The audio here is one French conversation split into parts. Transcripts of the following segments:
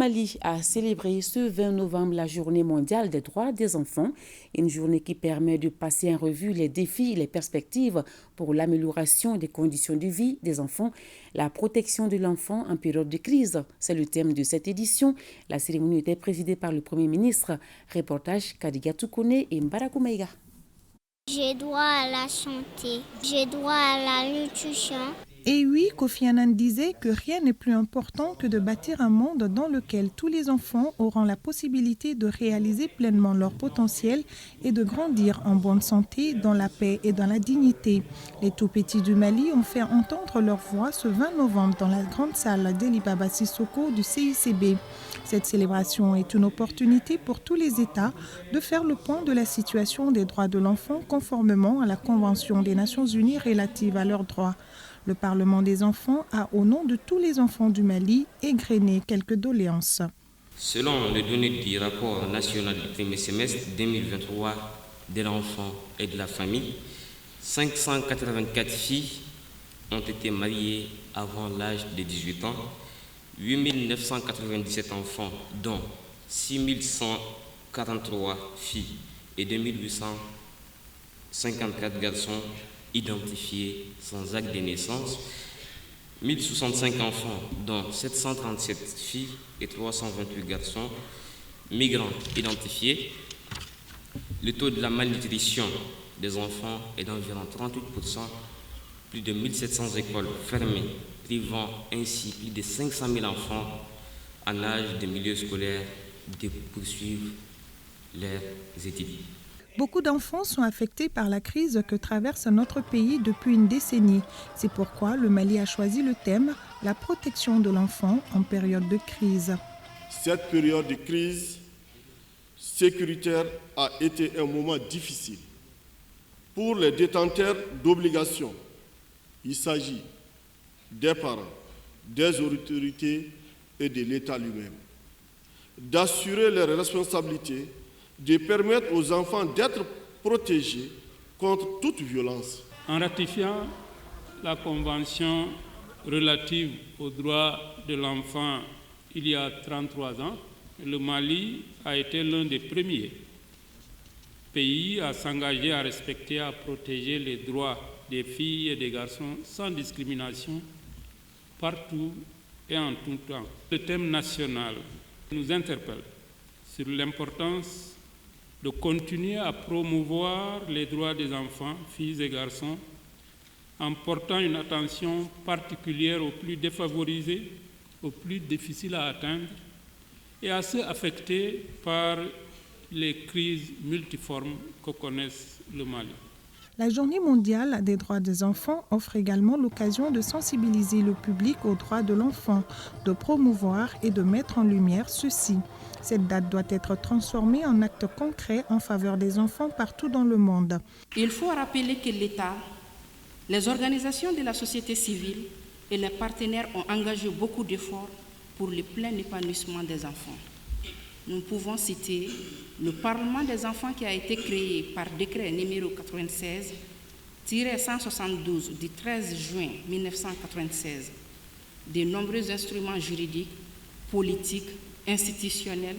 Mali a célébré ce 20 novembre la Journée mondiale des droits des enfants, une journée qui permet de passer en revue les défis et les perspectives pour l'amélioration des conditions de vie des enfants, la protection de l'enfant en période de crise. C'est le thème de cette édition. La cérémonie était présidée par le Premier ministre. Reportage Kadiga Toukone et Mbarakou Maïga. J'ai droit à la santé, j'ai droit à la nutrition. Et oui, Kofi Annan disait que rien n'est plus important que de bâtir un monde dans lequel tous les enfants auront la possibilité de réaliser pleinement leur potentiel et de grandir en bonne santé, dans la paix et dans la dignité. Les tout-petits du Mali ont fait entendre leur voix ce 20 novembre dans la grande salle d'Eli Baba Sissoko du CICB. Cette célébration est une opportunité pour tous les États de faire le point de la situation des droits de l'enfant conformément à la Convention des Nations Unies relative à leurs droits. Le Parlement des enfants a, au nom de tous les enfants du Mali, égrené quelques doléances. Selon les données du rapport national du premier semestre 2023 de l'enfant et de la famille, 584 filles ont été mariées avant l'âge de 18 ans, 8 997 enfants, dont 6 143 filles et 2 854 garçons identifiés sans acte de naissance, 1065 enfants, dont 737 filles et 328 garçons, migrants identifiés. Le taux de la malnutrition des enfants est d'environ 38%, plus de 1700 écoles fermées, privant ainsi plus de 500 000 enfants en âge de milieu scolaire de poursuivre leurs études. Beaucoup d'enfants sont affectés par la crise que traverse notre pays depuis une décennie. C'est pourquoi le Mali a choisi le thème « La protection de l'enfant en période de crise ». Cette période de crise sécuritaire a été un moment difficile. Pour les détenteurs d'obligations, il s'agit des parents, des autorités et de l'État lui-même, d'assurer leurs responsabilités, de permettre aux enfants d'être protégés contre toute violence. En ratifiant la Convention relative aux droits de l'enfant il y a 33 ans, le Mali a été l'un des premiers pays à s'engager à respecter et à protéger les droits des filles et des garçons sans discrimination partout et en tout temps. Le thème national nous interpelle sur l'importance de continuer à promouvoir les droits des enfants, filles et garçons, en portant une attention particulière aux plus défavorisés, aux plus difficiles à atteindre et à ceux affectés par les crises multiformes que connaissent le Mali. La Journée mondiale des droits des enfants offre également l'occasion de sensibiliser le public aux droits de l'enfant, de promouvoir et de mettre en lumière ceux-ci. Cette date doit être transformée en actes concrets en faveur des enfants partout dans le monde. Il faut rappeler que l'État, les organisations de la société civile et les partenaires ont engagé beaucoup d'efforts pour le plein épanouissement des enfants. Nous pouvons citer le Parlement des enfants qui a été créé par décret numéro 96-172 du 13 juin 1996. De nombreux instruments juridiques, politiques, institutionnels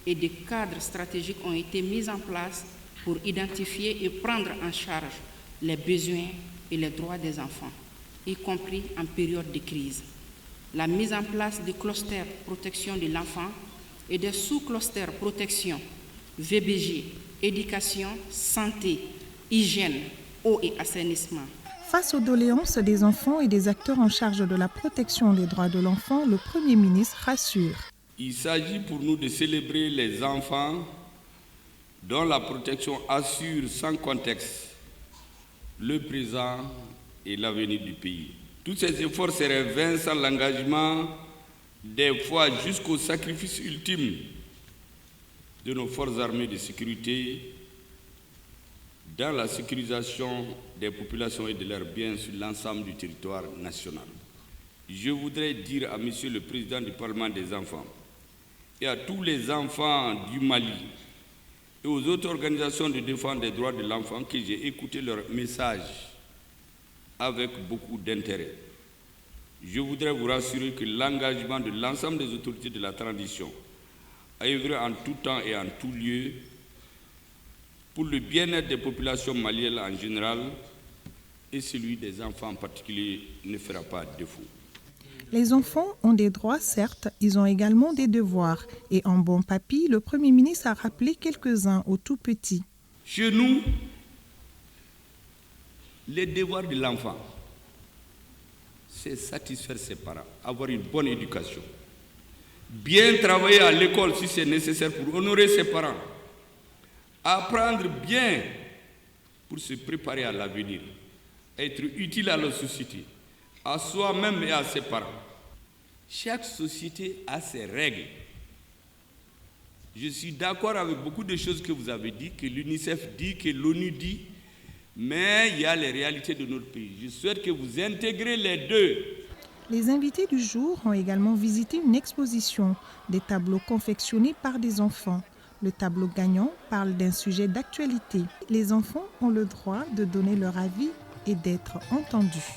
et des cadres stratégiques ont été mis en place pour identifier et prendre en charge les besoins et les droits des enfants, y compris en période de crise. La mise en place de clusters protection de l'enfant et des sous-clusters protection, VBG, éducation, santé, hygiène, eau et assainissement. Face aux doléances des enfants et des acteurs en charge de la protection des droits de l'enfant, le Premier ministre rassure. Il s'agit pour nous de célébrer les enfants dont la protection assure sans contexte le présent et l'avenir du pays. Tous ces efforts seraient vains sans l'engagement, des fois jusqu'au sacrifice ultime de nos forces armées de sécurité dans la sécurisation des populations et de leurs biens sur l'ensemble du territoire national. Je voudrais dire à Monsieur le Président du Parlement des enfants et à tous les enfants du Mali et aux autres organisations de défense des droits de l'enfant que j'ai écouté leur message avec beaucoup d'intérêt. Je voudrais vous rassurer que l'engagement de l'ensemble des autorités de la transition à œuvrer en tout temps et en tout lieu pour le bien-être des populations maliennes en général et celui des enfants en particulier ne fera pas défaut. Les enfants ont des droits, certes, ils ont également des devoirs. Et en bon papy, le Premier ministre a rappelé quelques-uns aux tout-petits. Chez nous, les devoirs de l'enfant, c'est satisfaire ses parents, avoir une bonne éducation, bien travailler à l'école si c'est nécessaire pour honorer ses parents, apprendre bien pour se préparer à l'avenir, être utile à la société, à soi-même et à ses parents. Chaque société a ses règles. Je suis d'accord avec beaucoup de choses que vous avez dit, que l'UNICEF dit, que l'ONU dit, mais il y a les réalités de notre pays. Je souhaite que vous intégrez les deux. Les invités du jour ont également visité une exposition, des tableaux confectionnés par des enfants. Le tableau gagnant parle d'un sujet d'actualité. Les enfants ont le droit de donner leur avis et d'être entendus.